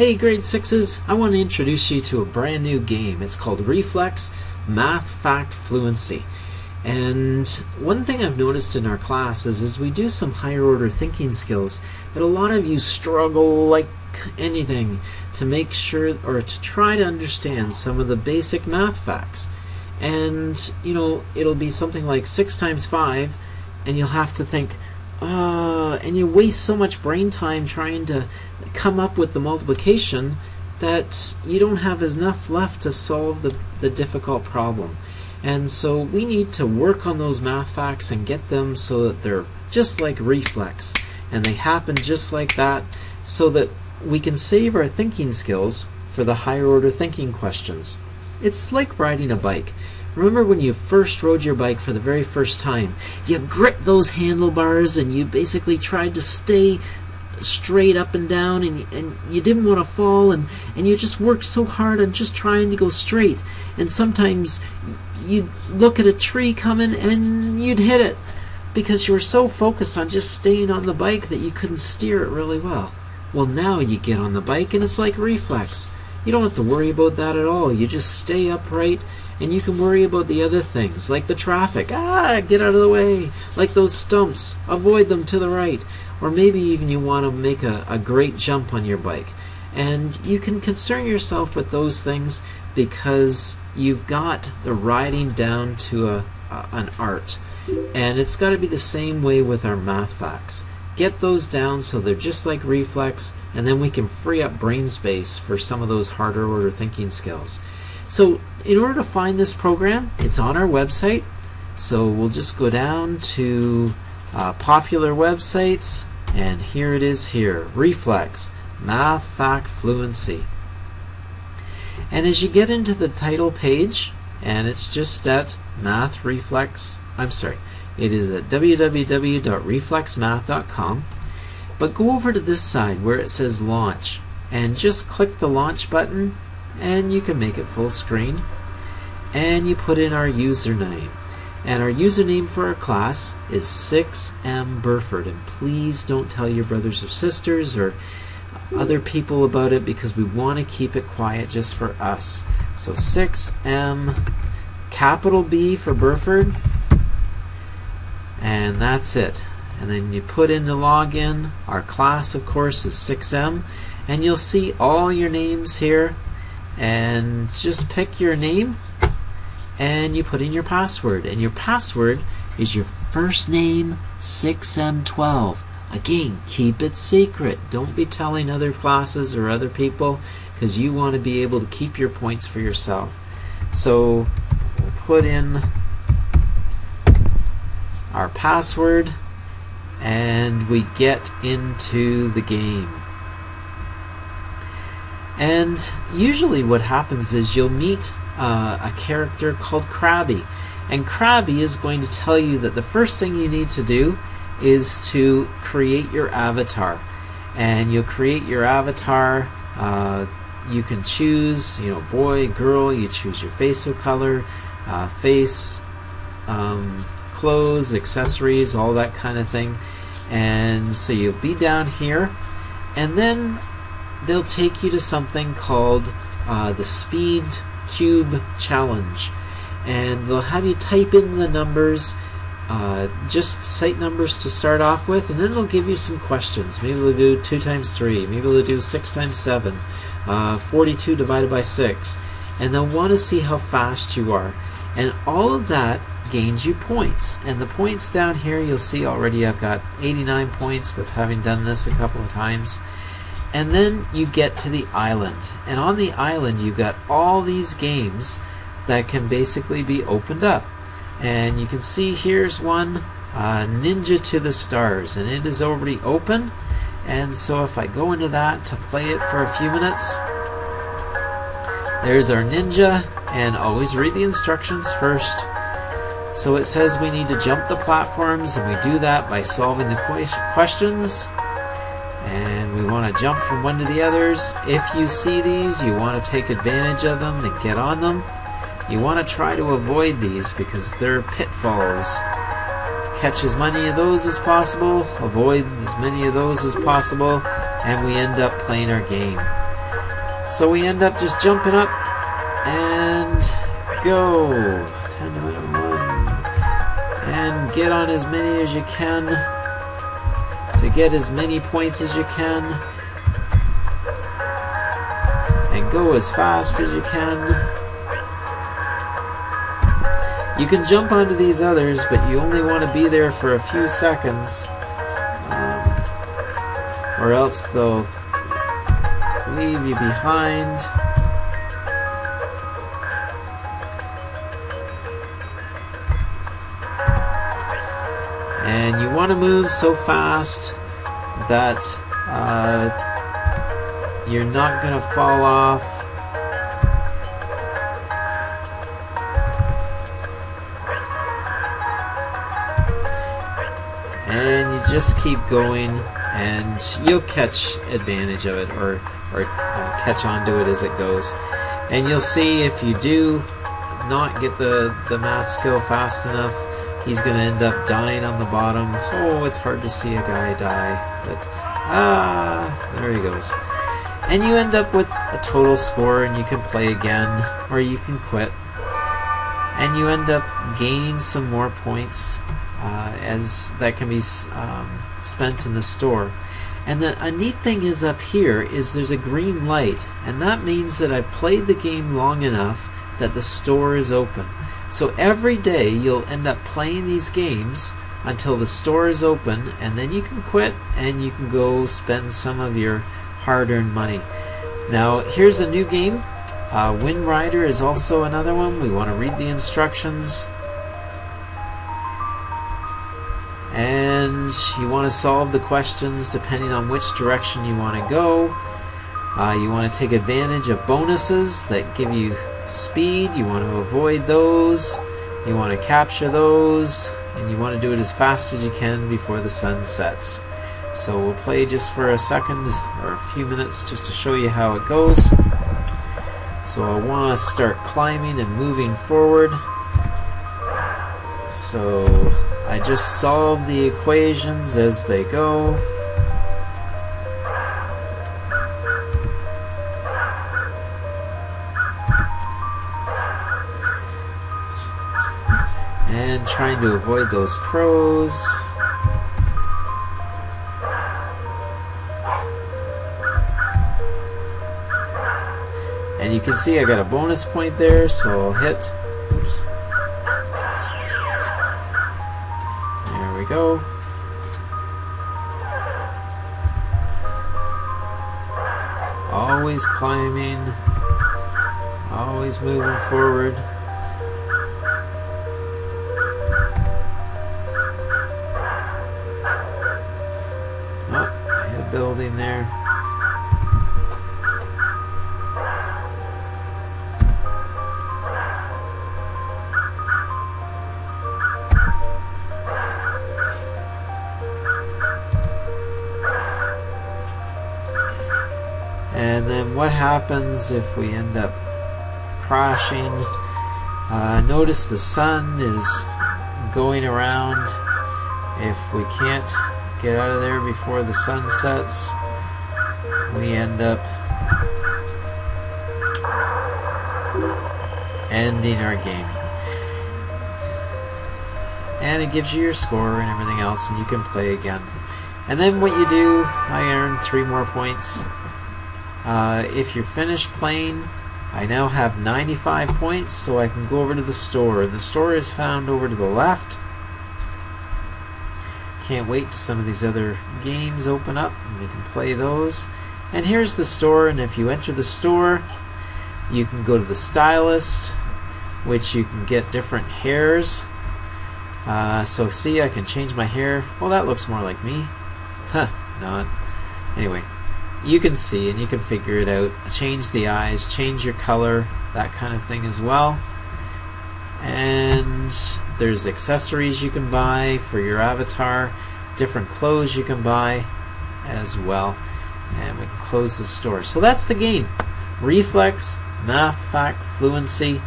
Hey grade 6s, I want to introduce you to a brand new game. It's called Reflex, Math Fact Fluency. And one thing I've noticed in our classes is we do some higher order thinking skills that a lot of you struggle like anything to make sure or to try to understand some of the basic math facts. And you know, it'll be something like 6 times 5 and you'll have to think, and you waste so much brain time trying to come up with the multiplication that you don't have enough left to solve the difficult problem. And so we need to work on those math facts and get them so that they're just like reflex and they happen just like that, so that we can save our thinking skills for the higher order thinking questions. It's like riding a bike. Remember when you first rode your bike for the very first time? You gripped those handlebars and you basically tried to stay straight up and down, and you didn't want to fall, and you just worked so hard on just trying to go straight. And sometimes you'd look at a tree coming and you'd hit it because you were so focused on just staying on the bike that you couldn't steer it really well. Well, now you get on the bike and it's like reflex. You don't have to worry about that at all. You just stay upright and you can worry about the other things, like the traffic. Get out of the way. Like those stumps, avoid them to the right. Or maybe even you want to make a great jump on your bike. And you can concern yourself with those things because you've got the riding down to an art. And it's got to be the same way with our math facts. Get those down so they're just like reflex, and then we can free up brain space for some of those harder order thinking skills. So in order to find this program, it's on our website. So we'll just go down to popular websites, and here it is here, Reflex, Math Fact Fluency. And as you get into the title page, and it's just at it is at www.reflexmath.com, but go over to this side where it says Launch, and just click the Launch button, and you can make it full screen, and you put in our username. And our username for our class is 6M Burford, and please don't tell your brothers or sisters or other people about it because we want to keep it quiet just for us. So 6M, capital B for Burford, and that's it. And then you put in the login. Our class, of course, is 6M, and you'll see all your names here, and just pick your name and you put in your password, and your password is your first name 6M12. Again, keep it secret. Don't be telling other classes or other people because you want to be able to keep your points for yourself. So we'll put in our password and we get into the game. And usually what happens is you'll meet a character called Krabby, and Krabby is going to tell you that the first thing you need to do is to create your avatar. And you'll create your avatar. You can choose, boy, girl. You choose your facial color, face, clothes, accessories, all that kind of thing. And so you'll be down here, and then they'll take you to something called the Speed Cube Challenge, and they'll have you type in the numbers, just sight numbers to start off with, and then they'll give you some questions. Maybe they'll do 2 times 3, maybe they'll do 6 times 7, 42 divided by 6, and they'll want to see how fast you are, and all of that gains you points. And the points down here, you'll see already I've got 89 points with having done this a couple of times. And then you get to the island, and on the island you've got all these games that can basically be opened up. And you can see here's one, Ninja to the Stars, and it is already open. And so if I go into that to play it for a few minutes, there's our ninja, and always read the instructions first. So it says we need to jump the platforms, and we do that by solving the questions. And we want to jump from one to the others. If you see these, you want to take advantage of them and get on them. You want to try to avoid these because they're pitfalls. Catch as many of those as possible, avoid as many of those as possible, and we end up playing our game. So we end up just jumping up and go. 10 to minimum 1. And get on as many as you can to get as many points as you can. And go as fast as you can. You can jump onto these others, but you only want to be there for a few seconds, or else they'll leave you behind. And you want to move so fast that you're not going to fall off. And you just keep going, and you'll catch advantage of it, or catch onto it as it goes. And you'll see if you do not get the math skill fast enough, he's going to end up dying on the bottom. Oh, it's hard to see a guy die, but there he goes. And you end up with a total score, and you can play again, or you can quit. And you end up gaining some more points as that can be spent in the store. And a neat thing is up here is there's a green light, and that means that I've played the game long enough that the store is open. So every day you'll end up playing these games until the store is open, and then you can quit and you can go spend some of your hard-earned money. Now here's a new game. Wind Rider is also another one. We want to read the instructions, and you want to solve the questions depending on which direction you want to go. You want to take advantage of bonuses that give you speed. You want to avoid those. You want to capture those, and you want to do it as fast as you can before the sun sets. So we'll play just for a second or a few minutes just to show you how it goes. So I want to start climbing and moving forward. So I just solve the equations as they go. And trying to avoid those crows. And you can see I got a bonus point there, so I'll hit. Oops. There we go. Always climbing, always moving forward. Oh, I hit a building there. And then what happens if we end up crashing? Notice the sun is going around. If we can't get out of there before the sun sets, we end up ending our game. And it gives you your score and everything else, and you can play again. And then what you do, I earned 3 more points. If you're finished playing, I now have 95 points, so I can go over to the store. The store is found over to the left. Can't wait till some of these other games open up and we can play those. And here's the store, and if you enter the store, you can go to the stylist, which you can get different hairs. So see, I can change my hair. Well, that looks more like me. Huh, not. Anyway, you can see and you can figure it out. Change the eyes, change your color, that kind of thing as well. And there's accessories you can buy for your avatar, different clothes you can buy as well. And we can close the store. So that's the game. Reflex, Math Fact Fluency,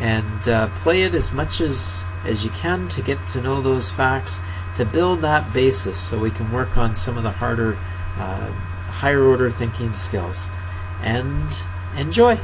and play it as much as you can to get to know those facts, to build that basis so we can work on some of the harder higher order thinking skills. And Enjoy!